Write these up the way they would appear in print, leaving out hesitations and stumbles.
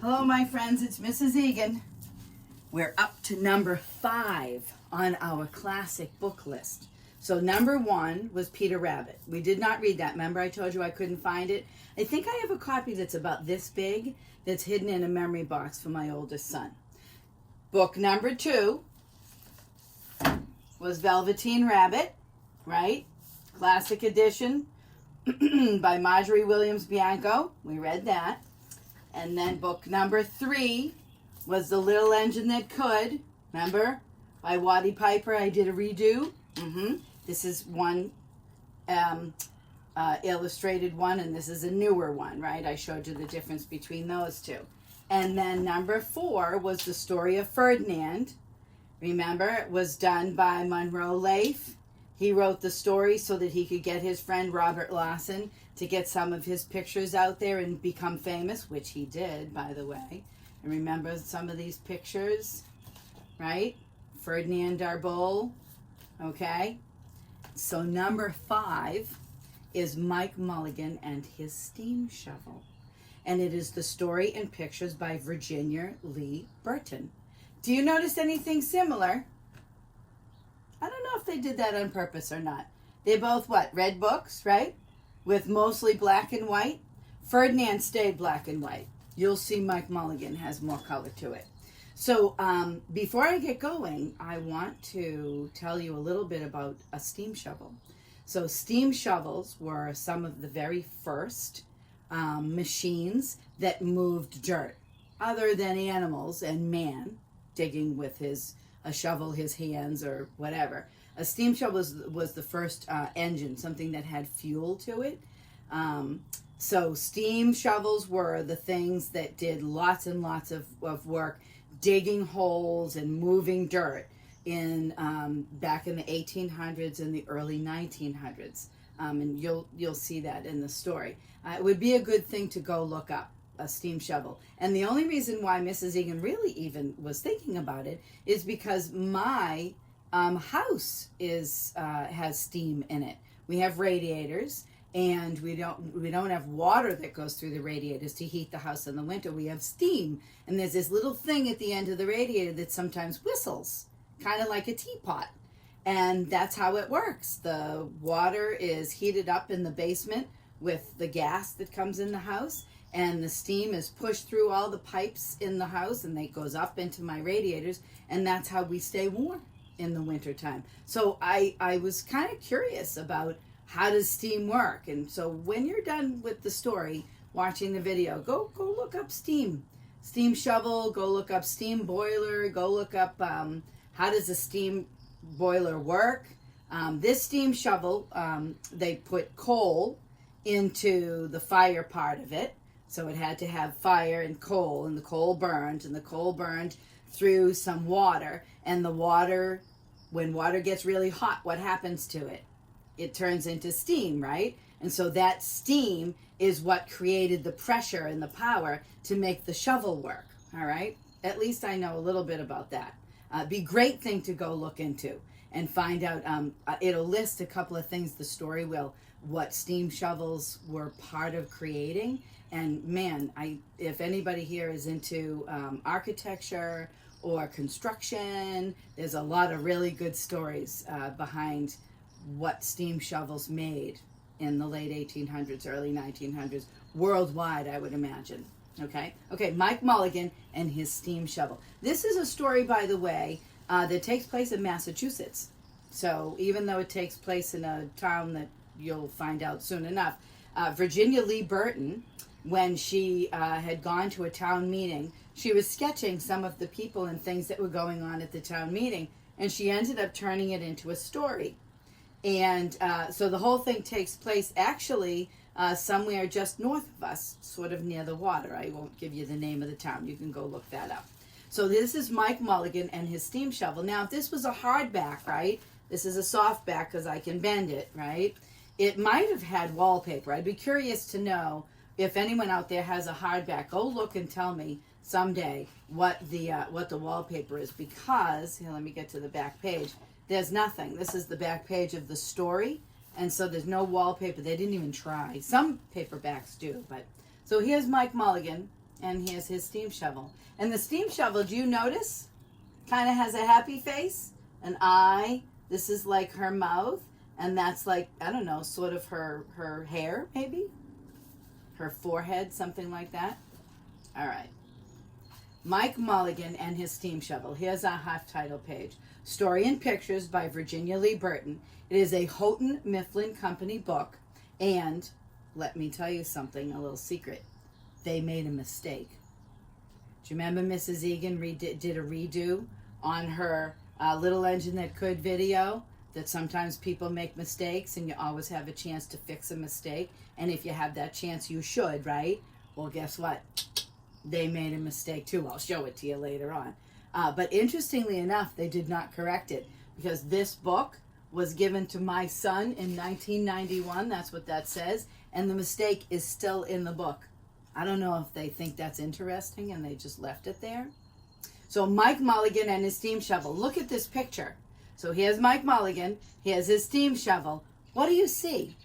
Hello, my friends. It's Mrs. Egan. We're up to number 5 on our classic book list. So number 1 was Peter Rabbit. We did not read that. Remember I told you I couldn't find it? I think I have a copy that's about this big that's hidden in a memory box for my oldest son. Book number 2 was Velveteen Rabbit, right? Classic edition by Marjorie Williams Bianco. We read that. And then book number 3 was The Little Engine That Could. Remember? By Waddy Piper. I did a redo. This is one illustrated one, and this is a newer one, right? I showed you the difference between those two. And then number 4 was The Story of Ferdinand. Remember, it was done by Monroe Leaf. He wrote the story so that he could get his friend Robert Lawson to get some of his pictures out there and become famous, which he did, by the way. And remember some of these pictures, right? Ferdinand Darboux, okay? So number 5 is Mike Mulligan and his steam shovel. And it is the story and pictures by Virginia Lee Burton. Do you notice anything similar? I don't know if they did that on purpose or not. They both, what, red books, right? With mostly black and white. Ferdinand stayed black and white. You'll see Mike Mulligan has more color to it. So before I get going, I want to tell you a little bit about a steam shovel. So steam shovels were some of the very first machines that moved dirt, other than animals and man digging with a shovel, his hands, or whatever. A steam shovel was the first engine, something that had fuel to it. So steam shovels were the things that did lots and lots of work, digging holes and moving dirt in back in the 1800s and the early 1900s. And you'll see that in the story. It would be a good thing to go look up a steam shovel. And the only reason why Mrs. Egan really even was thinking about it is because my house has steam in it. We have radiators, and we don't have water that goes through the radiators to heat the house in the winter. We have steam, and there's this little thing at the end of the radiator that sometimes whistles, kind of like a teapot. And that's how it works. The water is heated up in the basement with the gas that comes in the house, and the steam is pushed through all the pipes in the house, and it goes up into my radiators, and that's how we stay warm in the wintertime. So I was kind of curious about how does steam work. And so when you're done with the story, watching the video, go look up steam shovel, go look up steam boiler, go look up how does a steam boiler work. This steam shovel, they put coal into the fire part of it. So it had to have fire and the coal burned through some water, and the water, when water gets really hot, what happens to it? It turns into steam, right? And so that steam is what created the pressure and the power to make the shovel work, all right? At least I know a little bit about that. Be a great thing to go look into and find out. It'll list a couple of things, the story will, what steam shovels were part of creating. And man, if anybody here is into architecture or construction, there's a lot of really good stories behind what steam shovels made in the late 1800s, early 1900s, worldwide, I would imagine. Okay, Mike Mulligan and his steam shovel. This is a story, by the way, that takes place in Massachusetts. So even though it takes place in a town that you'll find out soon enough, Virginia Lee Burton, when she had gone to a town meeting, she was sketching some of the people and things that were going on at the town meeting, and she ended up turning it into a story. And so the whole thing takes place actually somewhere just north of us, sort of near the water. I won't give you the name of the town. You can go look that up. So this is Mike Mulligan and his steam shovel. Now, if this was a hardback, right? This is a softback because I can bend it, right? It might have had wallpaper. I'd be curious to know if anyone out there has a hardback. Go look and tell me someday what the wallpaper is, because here, let me get to the back page. There's nothing. This is the back page of the story, and so there's no wallpaper. They didn't even try. Some paperbacks do, but so here's Mike Mulligan And here's his steam shovel. And the steam shovel, do you notice? Kind of has a happy face, an eye. This is like her mouth. And that's like, I don't know, sort of her hair, maybe? Her forehead, something like that. All right. Mike Mulligan and his steam shovel. Here's our half title page. Story and Pictures by Virginia Lee Burton. It is a Houghton Mifflin Company book. And let me tell you something, a little secret. They made a mistake. Do you remember Mrs. Egan did a redo on her Little Engine That Could video? That sometimes people make mistakes and you always have a chance to fix a mistake. And if you have that chance, you should, right? Well, guess what? They made a mistake too. I'll show it to you later on. But interestingly enough, they did not correct it because this book was given to my son in 1991. That's what that says. And the mistake is still in the book. I don't know if they think that's interesting and they just left it there. So Mike Mulligan and his steam shovel. Look at this picture. So here's Mike Mulligan. Here's his steam shovel. What do you see?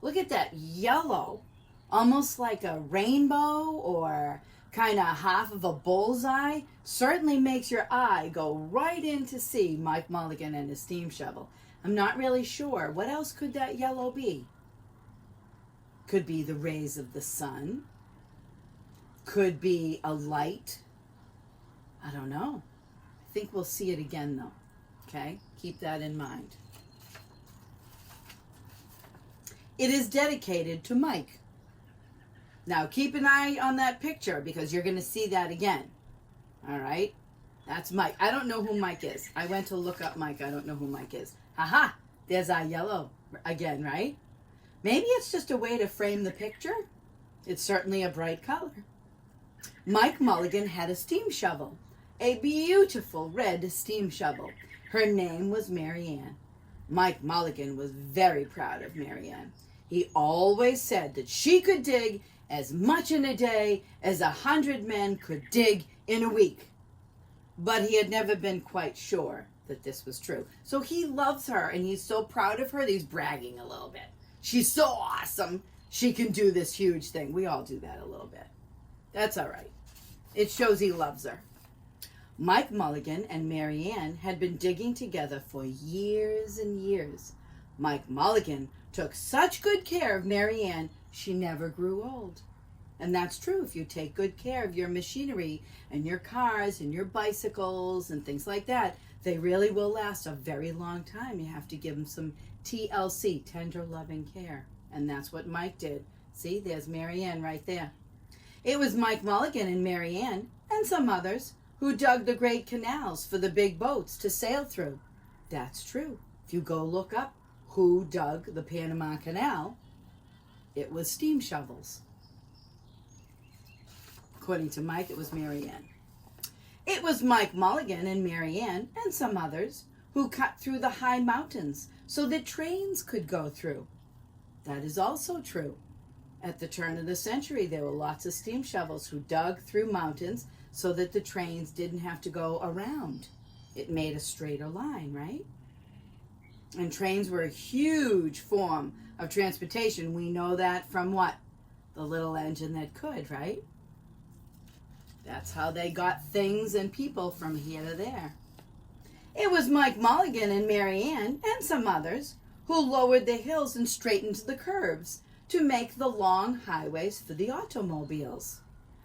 Look at that yellow. Almost like a rainbow or kind of half of a bullseye. Certainly makes your eye go right in to see Mike Mulligan and his steam shovel. I'm not really sure. What else could that yellow be? Could be the rays of the sun. Could be a light. I don't know. I think we'll see it again though. Okay? Keep that in mind. It is dedicated to Mike. Now, keep an eye on that picture because you're going to see that again. All right? That's Mike. I don't know who Mike is. I went to look up Mike. I don't know who Mike is. Haha! There's our yellow again, right? Maybe it's just a way to frame the picture. It's certainly a bright color. Mike Mulligan had a steam shovel. A beautiful red steam shovel. Her name was Mary Ann. Mike Mulligan was very proud of Mary Ann. He always said that she could dig as much in a day as 100 men could dig in a week. But he had never been quite sure that this was true. So he loves her and he's so proud of her that he's bragging a little bit. She's so awesome. She can do this huge thing. We all do that a little bit. That's all right. It shows he loves her. Mike Mulligan and Mary Ann had been digging together for years and years. Mike Mulligan took such good care of Mary Ann, she never grew old. And that's true. If you take good care of your machinery and your cars and your bicycles and things like that, they really will last a very long time. You have to give them some TLC, tender loving care. And that's what Mike did. See, there's Mary Ann right there. It was Mike Mulligan and Mary Ann and some others who dug the great canals for the big boats to sail through. That's true. If you go look up who dug the Panama Canal, it was steam shovels. According to Mike, it was Mary Ann. It was Mike Mulligan and Mary Ann and some others who cut through the high mountains so that trains could go through. That is also true. At the turn of the century, there were lots of steam shovels who dug through mountains so that the trains didn't have to go around. It made a straighter line, right? And trains were a huge form of transportation. We know that from what? The Little Engine That Could, right? That's how they got things and people from here to there. It was Mike Mulligan and Mary Ann and some others who lowered the hills and straightened the curves to make the long highways for the automobiles.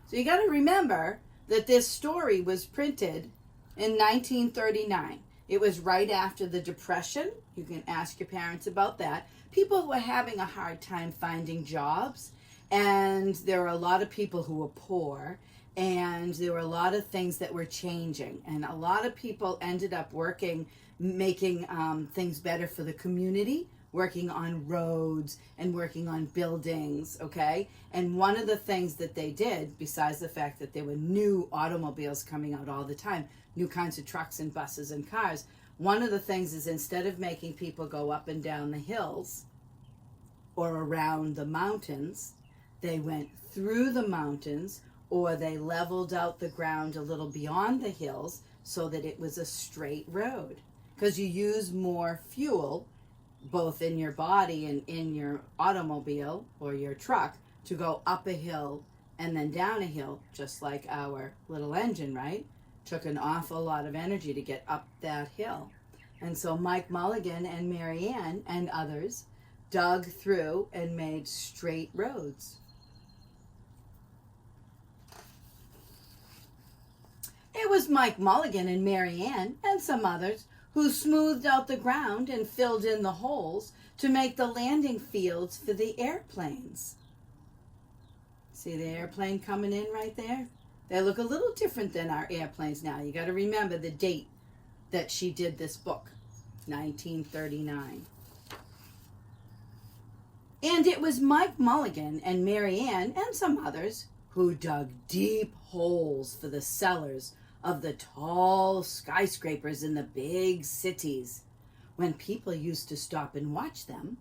So you got to remember that this story was printed in 1939. It was right after the Depression. You can ask your parents about that. People were having a hard time finding jobs, and there were a lot of people who were poor, and there were a lot of things that were changing, and a lot of people ended up working, making things better for the community, working on roads and working on buildings, okay? And one of the things that they did, besides the fact that there were new automobiles coming out all the time, new kinds of trucks and buses and cars, one of the things is instead of making people go up and down the hills or around the mountains, they went through the mountains, or they leveled out the ground a little beyond the hills so that it was a straight road. Because you use more fuel, both in your body and in your automobile or your truck, to go up a hill and then down a hill, just like our little engine, right? Took an awful lot of energy to get up that hill. And so Mike Mulligan and Mary Ann and others dug through and made straight roads. It was Mike Mulligan and Mary Ann and some others who smoothed out the ground and filled in the holes to make the landing fields for the airplanes. See the airplane coming in right there? They look a little different than our airplanes now. You got to remember the date that she did this book, 1939. And it was Mike Mulligan and Mary Ann and some others who dug deep holes for the cellars of the tall skyscrapers in the big cities. When people used to stop and watch them,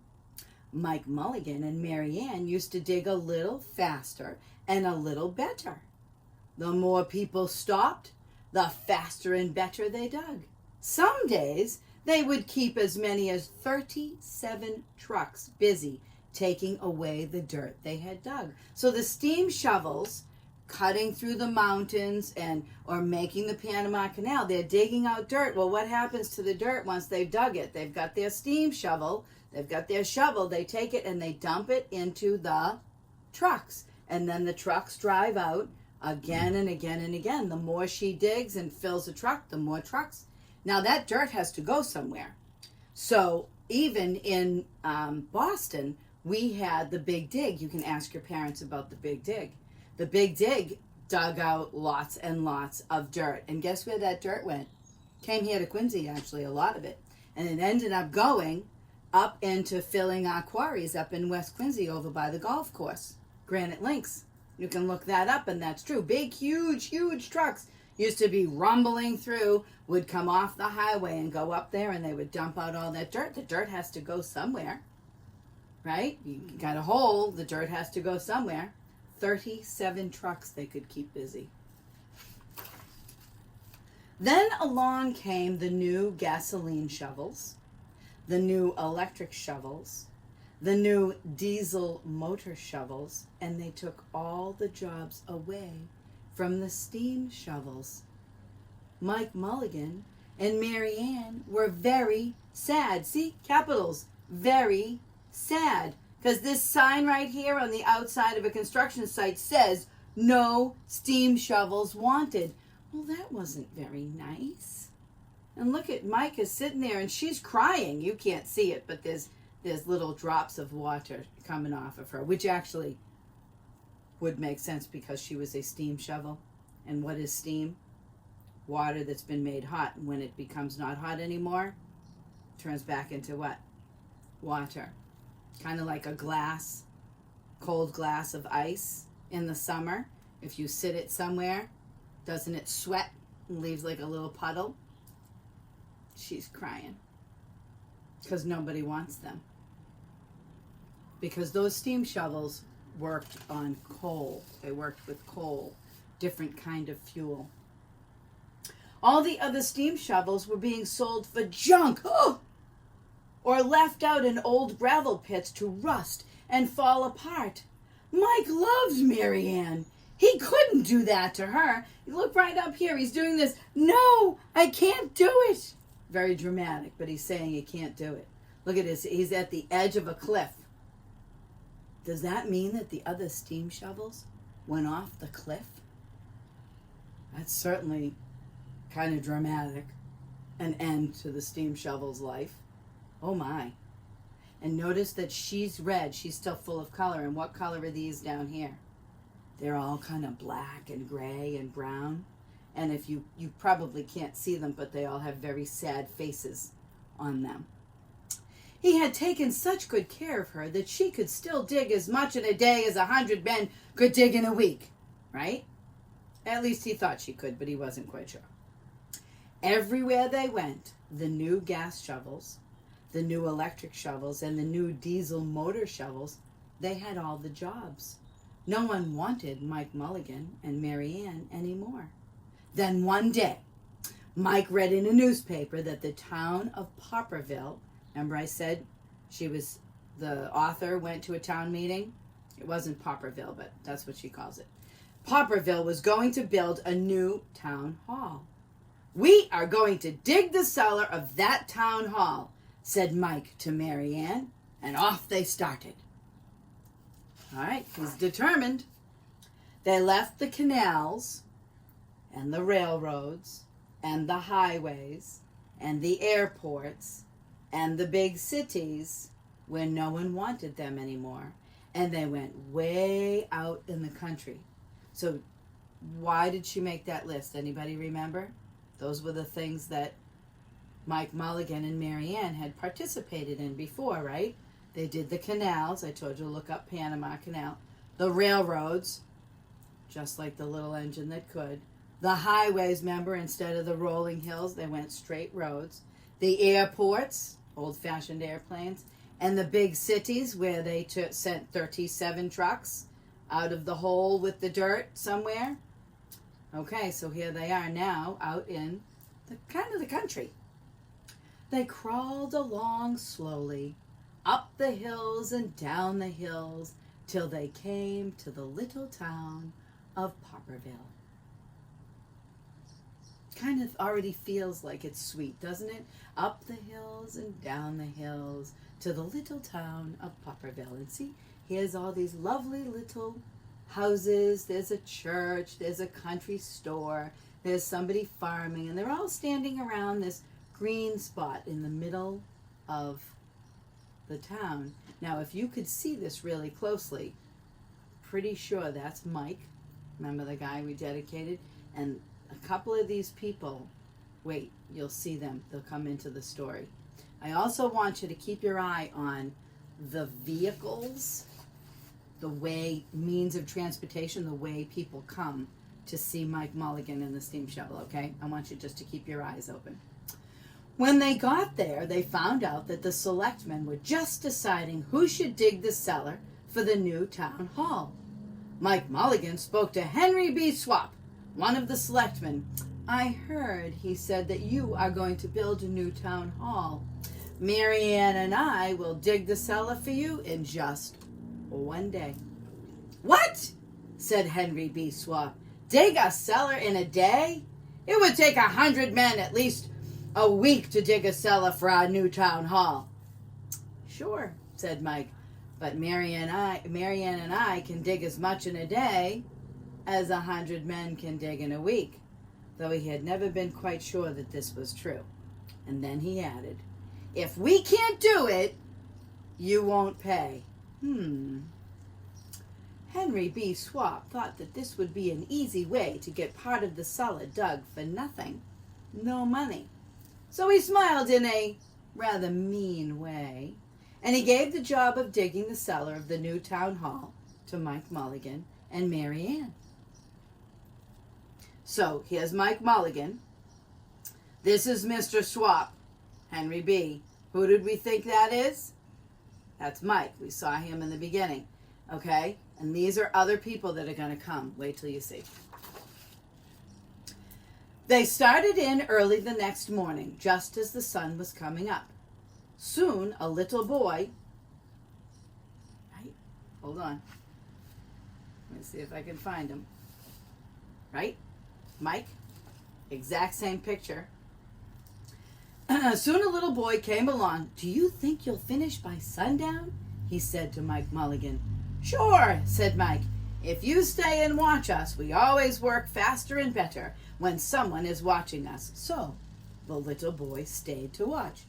Mike Mulligan and Mary Ann used to dig a little faster and a little better. The more people stopped, the faster and better they dug. Some days, they would keep as many as 37 trucks busy taking away the dirt they had dug. So the steam shovels cutting through the mountains or making the Panama Canal, they're digging out dirt. Well, what happens to the dirt once they've dug it? They've got their steam shovel, they've got their shovel, they take it and they dump it into the trucks. And then the trucks drive out again and again and again. The more she digs and fills a truck, the more trucks. Now that dirt has to go somewhere. So even in Boston, we had the Big Dig. You can ask your parents about the Big Dig. The Big Dig dug out lots and lots of dirt. And guess where that dirt went? Came here to Quincy, actually, a lot of it. And it ended up going up into filling our quarries up in West Quincy over by the golf course. Granite Links. You can look that up, and that's true. Big, huge, huge trucks used to be rumbling through, would come off the highway and go up there, and they would dump out all that dirt. The dirt has to go somewhere, right? You got a hole, the dirt has to go somewhere. 37 trucks they could keep busy. Then along came the new gasoline shovels, the new electric shovels, the new diesel motor shovels, and they took all the jobs away from the steam shovels. Mike Mulligan and Mary Ann were very sad. See, capitals, very sad. Because this sign right here on the outside of a construction site says, no steam shovels wanted. Well, that wasn't very nice. And look at Mike is sitting there and she's crying. You can't see it, but there's little drops of water coming off of her, which actually would make sense because she was a steam shovel. And what is steam? Water that's been made hot. And when it becomes not hot anymore, it turns back into what? Water. Kind of like a glass, cold glass of ice in the summer. If you sit it somewhere, doesn't it sweat and leaves like a little puddle? She's crying because nobody wants them. Because those steam shovels worked on coal. They worked with coal, different kind of fuel. All the other steam shovels were being sold for junk. Oh! Or left out in old gravel pits to rust and fall apart. Mike loves Mary Ann. He couldn't do that to her. Look right up here. He's doing this. No, I can't do it. Very dramatic, but he's saying he can't do it. Look at this. He's at the edge of a cliff. Does that mean that the other steam shovels went off the cliff? That's certainly kind of dramatic. An end to the steam shovel's life. Oh my. And notice that she's red. She's still full of color. And what color are these down here? They're all kind of black and gray and brown. And if you probably can't see them, but they all have very sad faces on them. He had taken such good care of her that she could still dig as much in a day as 100 men could dig in a week. Right? At least he thought she could, but he wasn't quite sure. Everywhere they went, the new gas shovels, the new electric shovels, and the new diesel motor shovels, they had all the jobs. No one wanted Mike Mulligan and Mary Ann anymore. Then one day, Mike read in a newspaper that the town of Popperville, remember I said the author went to a town meeting? It wasn't Popperville, but that's what she calls it. Popperville was going to build a new town hall. "We are going to dig the cellar of that town hall," said Mike to Mary Ann, and off they started. All right, he's determined. They left the canals and the railroads and the highways and the airports and the big cities where no one wanted them anymore. And they went way out in the country. So why did she make that list? Anybody remember? Those were the things that Mike Mulligan and Mary Ann had participated in before, right? They did the canals. I told you to look up Panama Canal. The railroads, just like the little engine that could. The highways, remember, instead of the rolling hills, they went straight roads. The airports, old-fashioned airplanes. And the big cities where they sent 37 trucks out of the hole with the dirt somewhere. Okay, so here they are now out in the kind of the country. They crawled along slowly, up the hills and down the hills, till they came to the little town of Popperville. Kind of already feels like it's sweet, doesn't it? Up the hills and down the hills to the little town of Popperville. And see, here's all these lovely little houses. There's a church, there's a country store, there's somebody farming, and they're all standing around this green spot in the middle of the town. Now, if you could see this really closely, pretty sure that's Mike. Remember the guy we dedicated? And a couple of these people, wait, you'll see them. They'll come into the story. I also want you to keep your eye on the vehicles, the way, means of transportation, the way people come to see Mike Mulligan and the steam shovel, okay? I want you just to keep your eyes open. When they got there, they found out that the selectmen were just deciding who should dig the cellar for the new town hall. Mike Mulligan spoke to Henry B. Swap, one of the selectmen. "I heard," he said, "that you are going to build a new town hall. Mary Ann and I will dig the cellar for you in just one day." "What?" said Henry B. Swap. "Dig a cellar in a day? It would take 100 men at least a week to dig a cellar for our new town hall." "Sure," said Mike, "but Mary Ann and I can dig as much in a day as 100 men can dig in a week," though he had never been quite sure that this was true. And then he added, "If we can't do it, you won't pay." Henry B. Swap thought that this would be an easy way to get part of the cellar dug for nothing, no money. So he smiled in a rather mean way, and he gave the job of digging the cellar of the new town hall to Mike Mulligan and Mary Ann. So here's Mike Mulligan. This is Mr. Swap, Henry B. Who did we think that is? That's Mike. We saw him in the beginning. Okay? And these are other people that are going to come. Wait till you see. They started in early the next morning, just as the sun was coming up. Soon a little boy... Right? Hold on. Let me see if I can find him. Right? Mike? Exact same picture. Soon a little boy came along. "Do you think you'll finish by sundown?" he said to Mike Mulligan. "Sure," said Mike. "If you stay and watch us, we always work faster and better when someone is watching us." So the little boy stayed to watch.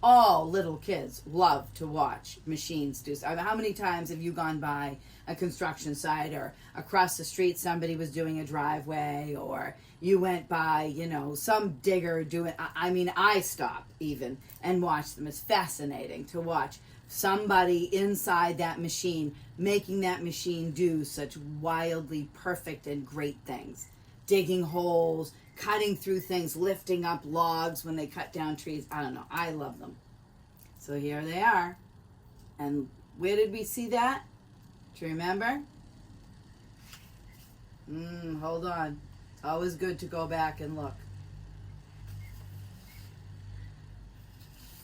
All little kids love to watch machines do. How many times have you gone by a construction site, or across the street somebody was doing a driveway, or you went by, some digger doing... I stop even and watch them. It's fascinating to watch somebody inside that machine making that machine do such wildly perfect and great things. Digging holes, cutting through things, lifting up logs when they cut down trees. I don't know. I love them. So here they are. And where did we see that? Do you remember? Hold on. It's always good to go back and look.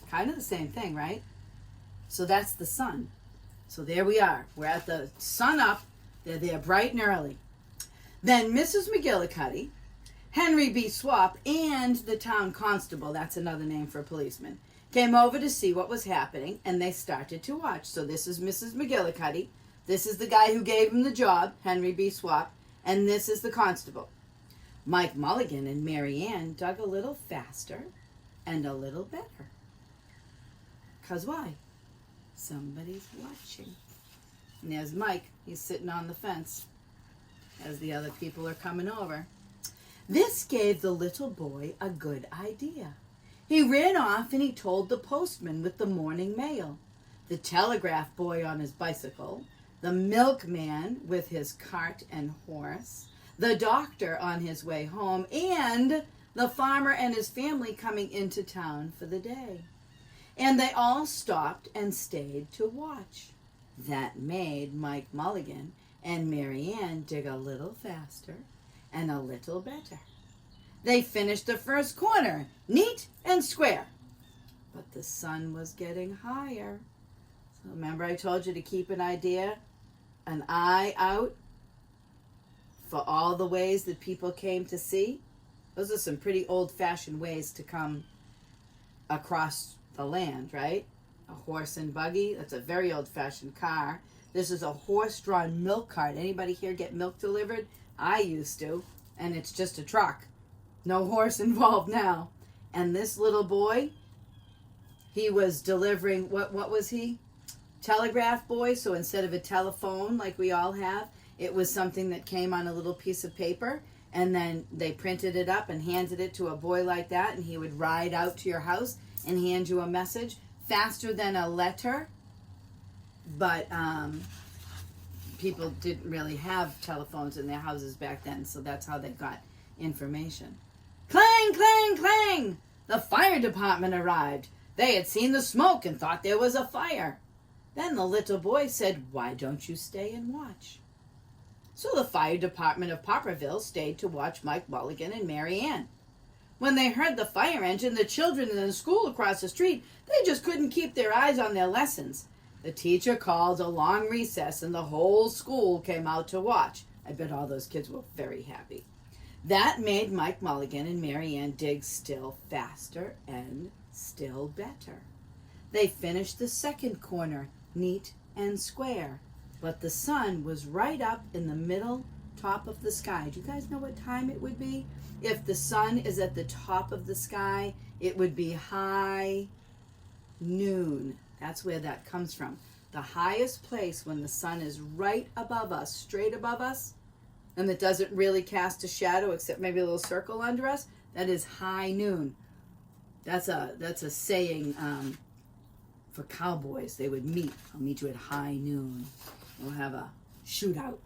Kind of the same thing, right? So that's the sun. So there we are. We're at the sun up. They're there bright and early. Then Mrs. McGillicuddy, Henry B. Swap, and the town constable, that's another name for a policeman, came over to see what was happening, and they started to watch. So this is Mrs. McGillicuddy. This is the guy who gave him the job, Henry B. Swap, and this is the constable. Mike Mulligan and Mary Ann dug a little faster and a little better. 'Cause why? Somebody's watching. And there's Mike. He's sitting on the fence as the other people are coming over. This gave the little boy a good idea. He ran off and he told the postman with the morning mail, the telegraph boy on his bicycle, the milkman with his cart and horse, the doctor on his way home, and the farmer and his family coming into town for the day. And they all stopped and stayed to watch. That made Mike Mulligan and Mary Ann dig a little faster and a little better. They finished the first corner, neat and square. But the sun was getting higher. So remember I told you to keep an eye out for all the ways that people came to see? Those are some pretty old-fashioned ways to come across the land, right? A horse and buggy, that's a very old-fashioned car. This is a horse-drawn milk cart. Anybody here get milk delivered? I used to, and it's just a truck. No horse involved now. And this little boy, he was delivering, what was he? Telegraph boy, so instead of a telephone like we all have, it was something that came on a little piece of paper, and then they printed it up and handed it to a boy like that, and he would ride out to your house and hand you a message faster than a letter. But people didn't really have telephones in their houses back then, so that's how they got information. Clang, clang, clang! The fire department arrived. They had seen the smoke and thought there was a fire. Then the little boy said, "Why don't you stay and watch?" So the fire department of Popperville stayed to watch Mike Mulligan and Mary Ann. When they heard the fire engine, the children in the school across the street, they just couldn't keep their eyes on their lessons. The teacher called a long recess and the whole school came out to watch. I bet all those kids were very happy. That made Mike Mulligan and Mary Ann dig still faster and still better. They finished the second corner, neat and square, but the sun was right up in the middle top of the sky. Do you guys know what time it would be? If the sun is at the top of the sky, it would be high noon. That's where that comes from. The highest place when the sun is right above us, straight above us, and it doesn't really cast a shadow except maybe a little circle under us, that is high noon. That's a saying for cowboys. They would meet. I'll meet you at high noon. We'll have a shootout.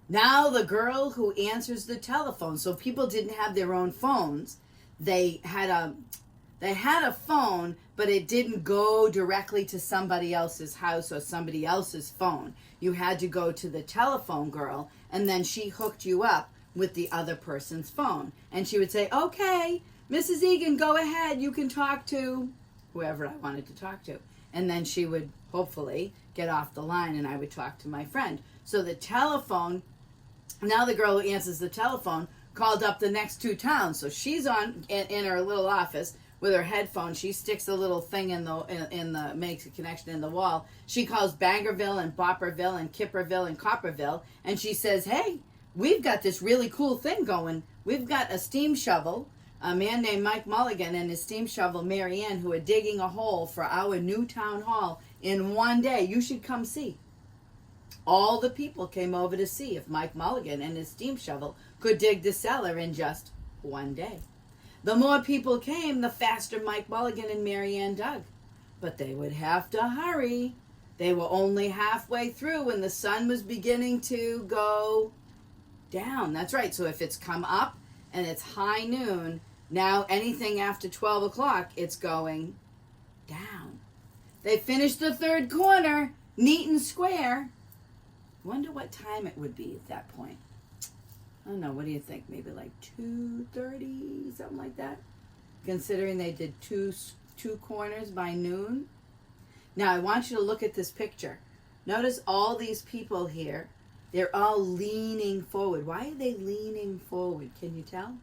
Now the girl who answers the telephone. So people didn't have their own phones. They had a phone, but it didn't go directly to somebody else's house or somebody else's phone. You had to go to the telephone girl, and then she hooked you up with the other person's phone. And she would say, "Okay, Mrs. Egan, go ahead. You can talk to whoever I wanted to talk to." And then she would hopefully get off the line and I would talk to my friend. So the telephone, now the girl who answers the telephone called up the next two towns. So she's on in her little office with her headphones. She sticks a little thing in the makes a connection in the wall. She calls Bangerville and Bopperville and Kipperville and Copperville, and she says, "Hey, we've got this really cool thing going. We've got a steam shovel, a man named Mike Mulligan and his steam shovel Mary Ann, who are digging a hole for our new town hall in one day. You should come see." All the people came over to see if Mike Mulligan and his steam shovel could dig the cellar in just one day. The more people came, the faster Mike Mulligan and Mary Ann dug. But they would have to hurry. They were only halfway through when the sun was beginning to go down. That's right. So if it's come up and it's high noon, now anything after 12 o'clock, it's going down. They finished the third corner, neat and square. Wonder what time it would be at that point. I don't know. What do you think? Maybe like 2:30, something like that? Considering they did two corners by noon. Now, I want you to look at this picture. Notice all these people here. They're all leaning forward. Why are they leaning forward? Can you tell?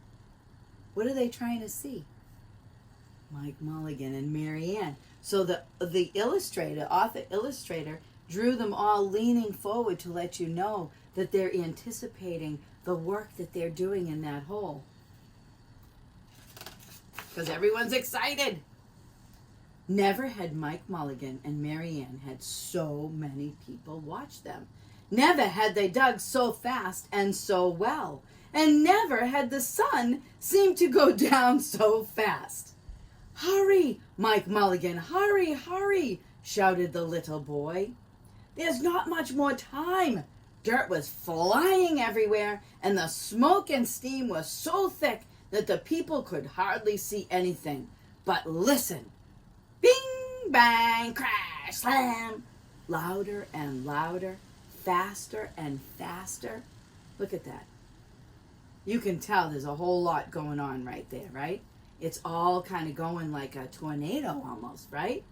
What are they trying to see? Mike Mulligan and Mary Ann. So the illustrator, author illustrator, drew them all leaning forward to let you know that they're anticipating the work that they're doing in that hole. Because everyone's excited. Never had Mike Mulligan and Mary Ann had so many people watch them. Never had they dug so fast and so well. And never had the sun seemed to go down so fast. Hurry, Mike Mulligan, hurry, hurry, shouted the little boy. There's not much more time. Dirt was flying everywhere, and the smoke and steam was so thick that the people could hardly see anything. But listen. Bing, bang, crash, slam. Louder and louder, faster and faster. Look at that. You can tell there's a whole lot going on right there, right? It's all kind of going like a tornado almost, right?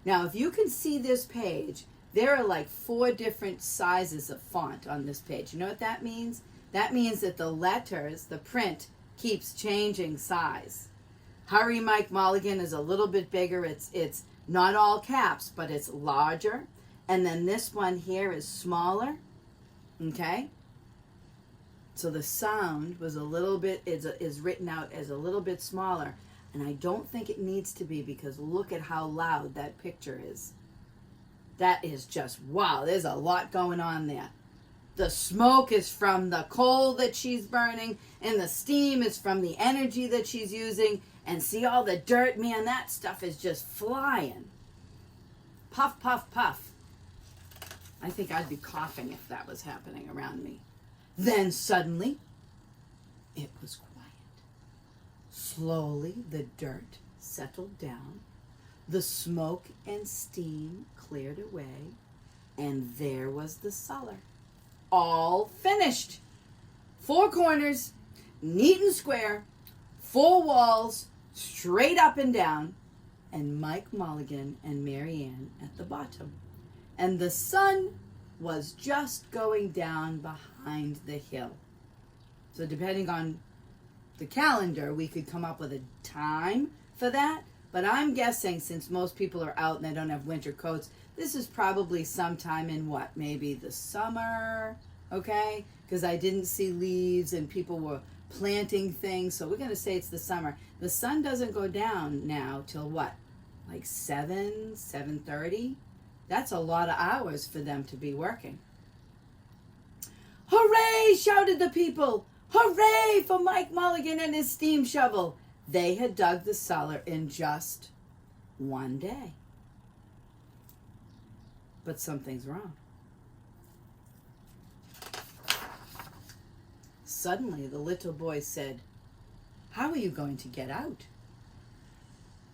Now, if you can see this page, there are like 4 different sizes of font on this page. You know what that means? That means that the letters, the print, keeps changing size. Hurry Mike Mulligan is a little bit bigger. It's not all caps, but it's larger. And then this one here is smaller. Okay? So the sound was a little bit, is written out as a little bit smaller. And I don't think it needs to be, because look at how loud that picture is. That is just, wow, there's a lot going on there. The smoke is from the coal that she's burning, and the steam is from the energy that she's using. And see all the dirt, man, that stuff is just flying. Puff, puff, puff. I think I'd be coughing if that was happening around me. Then suddenly, it was quiet. Slowly, the dirt settled down. The smoke and steam cleared away. And there was the cellar. All finished. 4 corners, neat and square, 4 walls, straight up and down, and Mike Mulligan and Mary Ann at the bottom. And the sun was just going down behind the hill. So depending on the calendar, we could come up with a time for that. But I'm guessing, since most people are out and they don't have winter coats, this is probably sometime in what? Maybe the summer, okay? Because I didn't see leaves and people were planting things. So we're going to say it's the summer. The sun doesn't go down now till what? Like 7:30? That's a lot of hours for them to be working. Hooray, shouted the people. Hooray for Mike Mulligan and his steam shovel. They had dug the cellar in just one day. But something's wrong. Suddenly, the little boy said, "How are you going to get out?"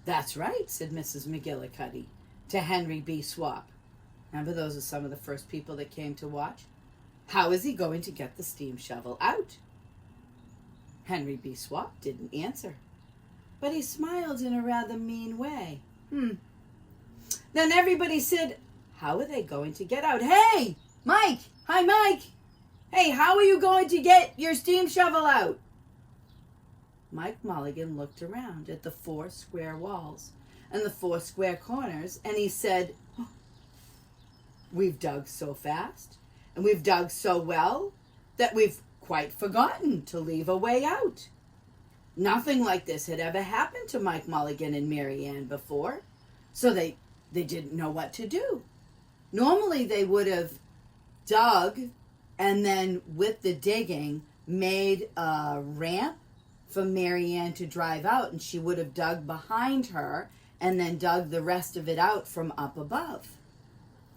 "That's right," said Mrs. McGillicuddy to Henry B. Swap. Remember, those are some of the first people that came to watch. How is he going to get the steam shovel out? Henry B. Swap didn't answer, but he smiled in a rather mean way. Then everybody said, "How are they going to get out?" "Hey, Mike! Hi, Mike! Hey, how are you going to get your steam shovel out?" Mike Mulligan looked around at the 4 square walls and the 4 square corners, and he said, "We've dug so fast, and we've dug so well, that we've quite forgotten to leave a way out." Nothing like this had ever happened to Mike Mulligan and Mary Ann before, so they didn't know what to do. Normally they would have dug and then with the digging made a ramp for Mary Ann to drive out, and she would have dug behind her and then dug the rest of it out from up above,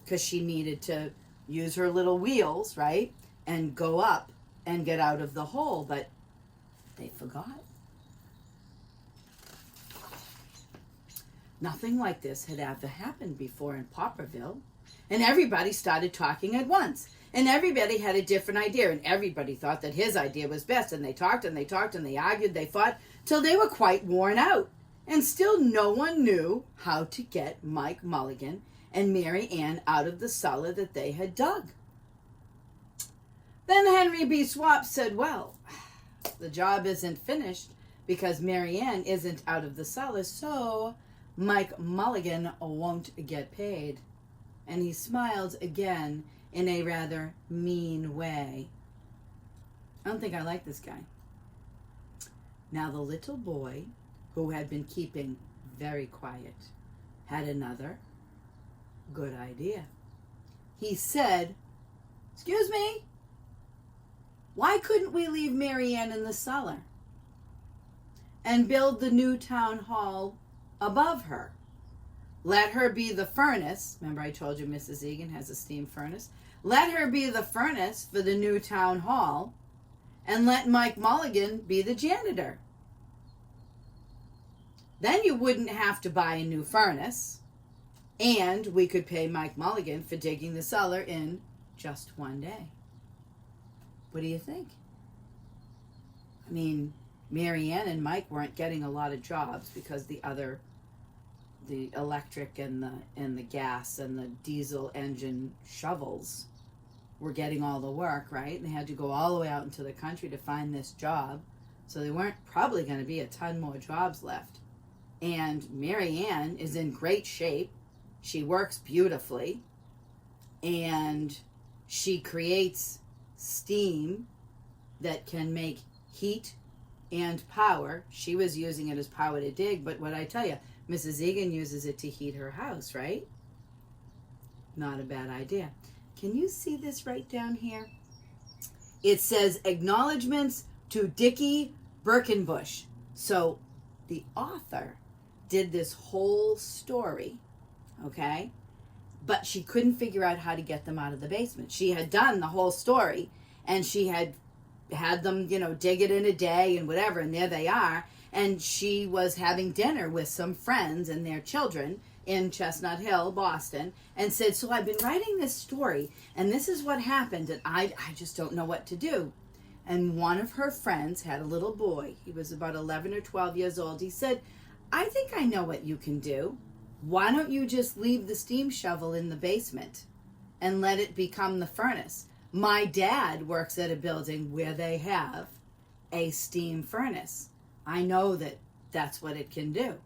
because she needed to use her little wheels, right, and go up and get out of the hole, but they forgot. Nothing like this had ever happened before in Popperville, and everybody started talking at once, and everybody had a different idea, and everybody thought that his idea was best, and they talked and they talked and they argued, they fought, till they were quite worn out, and still no one knew how to get Mike Mulligan and Mary Ann out of the cellar that they had dug. Then Henry B. Swap said, well, the job isn't finished because Mary Ann isn't out of the cellar, so Mike Mulligan won't get paid. And he smiled again in a rather mean way. I don't think I like this guy. Now the little boy, who had been keeping very quiet, had another good idea. He said, "Excuse me, why couldn't we leave Mary Ann in the cellar and build the new town hall above her? Let her be the furnace." Remember I told you Mrs. Egan has a steam furnace. "Let her be the furnace for the new town hall, and let Mike Mulligan be the janitor. Then you wouldn't have to buy a new furnace, and we could pay Mike Mulligan for digging the cellar in just one day." What do you think? I mean, Mary Ann and Mike weren't getting a lot of jobs because the electric and the gas and the diesel engine shovels were getting all the work, right? And they had to go all the way out into the country to find this job. So there weren't probably going to be a ton more jobs left. And Mary Ann is in great shape. She works beautifully. And she creates steam that can make heat and power. She was using it as power to dig, but what I tell you, Mrs. Egan uses it to heat her house, right? Not a bad idea. Can you see this right down here? It says acknowledgments to Dickie Birkenbush. So the author did this whole story, okay? But she couldn't figure out how to get them out of the basement. She had done the whole story, and she had them, dig it in a day and whatever, and there they are. And she was having dinner with some friends and their children in Chestnut Hill, Boston, and said, "So I've been writing this story, and this is what happened, and I just don't know what to do." And one of her friends had a little boy. He was about 11 or 12 years old. He said, "I think I know what you can do. Why don't you just leave the steam shovel in the basement and let it become the furnace? My dad works at a building where they have a steam furnace. I know that that's what it can do."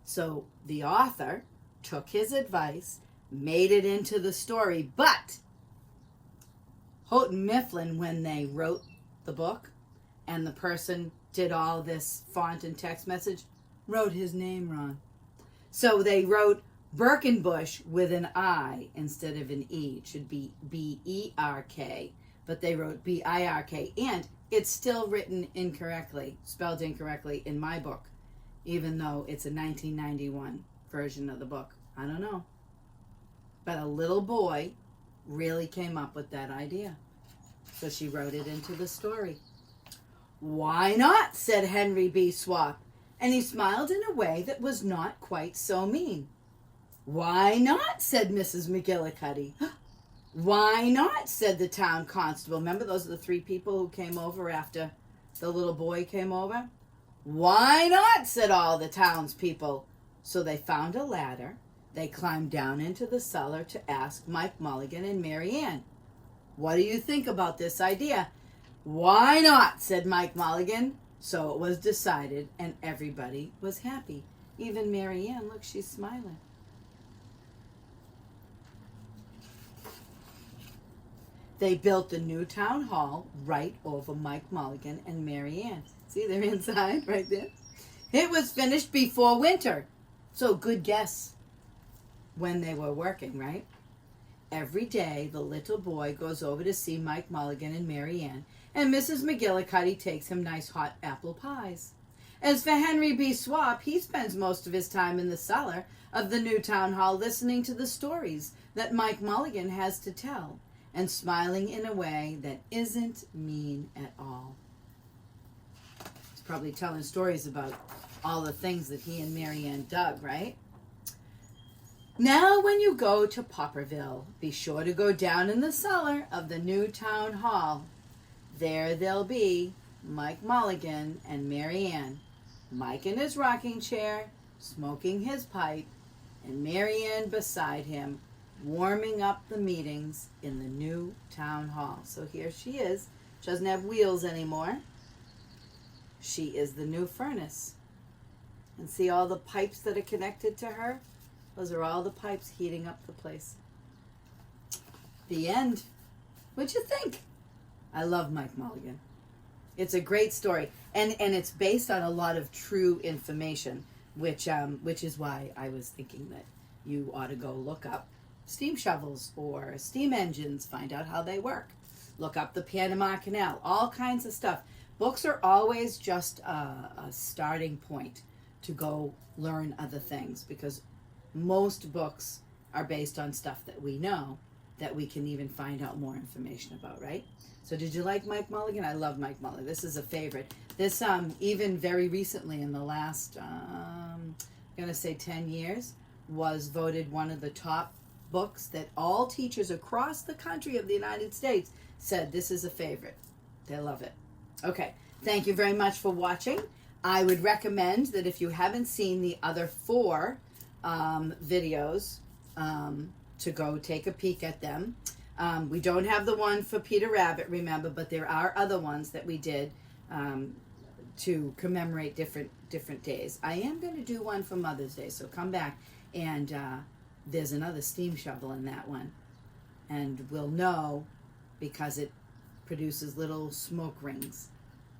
So the author took his advice, made it into the story, but Houghton Mifflin, when they wrote the book and the person did all this font and text message, wrote his name wrong. So they wrote Birkenbush with an I instead of an E. It should be B-E-R-K, but they wrote B-I-R-K, and it's still written incorrectly, spelled incorrectly in my book, even though it's a 1991 version of the book. I don't know. But a little boy really came up with that idea. So she wrote it into the story. "Why not?" said Henry B. Swap, and he smiled in a way that was not quite so mean. "Why not?" said Mrs. McGillicuddy. "Why not?" said the town constable. Remember, those are the three people who came over after the little boy came over? "Why not?" said all the townspeople. So they found a ladder. They climbed down into the cellar to ask Mike Mulligan and Mary Ann, "What do you think about this idea?" "Why not?" said Mike Mulligan. So it was decided, and everybody was happy. Even Mary Ann, look, she's smiling. They built the new town hall right over Mike Mulligan and Mary Ann. See, they're inside right there. It was finished before winter. So good guess when they were working, right? Every day, the little boy goes over to see Mike Mulligan and Mary Ann, and Mrs. McGillicuddy takes him nice hot apple pies. As for Henry B. Swap, he spends most of his time in the cellar of the new town hall listening to the stories that Mike Mulligan has to tell, and smiling in a way that isn't mean at all. He's probably telling stories about all the things that he and Mary Ann dug, right? Now when you go to Popperville, be sure to go down in the cellar of the new town hall. There they'll be Mike Mulligan and Mary Ann, Mike in his rocking chair, smoking his pipe, and Mary Ann beside him, warming up the meetings in the new town hall. So here she is. She doesn't have wheels anymore. She is the new furnace. And see all the pipes that are connected to her? Those are all the pipes heating up the place. The end. What'd you think? I love Mike Mulligan. It's a great story. And it's based on a lot of true information, which is why I was thinking that you ought to go look up steam shovels or steam engines, find out how they work. Look up the Panama Canal, all kinds of stuff. Books are always just a starting point to go learn other things, because most books are based on stuff that we know that we can even find out more information about, right? So did you like Mike Mulligan? I love Mike Mulligan. This is a favorite. This, even very recently in the last, I'm going to say 10 years, was voted one of the top books that all teachers across the country of the United States said this is a favorite. They love it. Okay, thank you very much for watching. I would recommend that if you haven't seen the other 4 videos, to go take a peek at them. We don't have the one for Peter Rabbit, remember, but there are other ones that we did to commemorate different days. I am going to do one for Mother's Day, so come back, and there's another steam shovel in that one, and we'll know because it produces little smoke rings.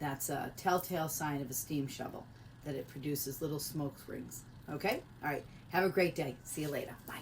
That's a telltale sign of a steam shovel, that it produces little smoke rings. Okay? All right. Have a great day. See you later. Bye.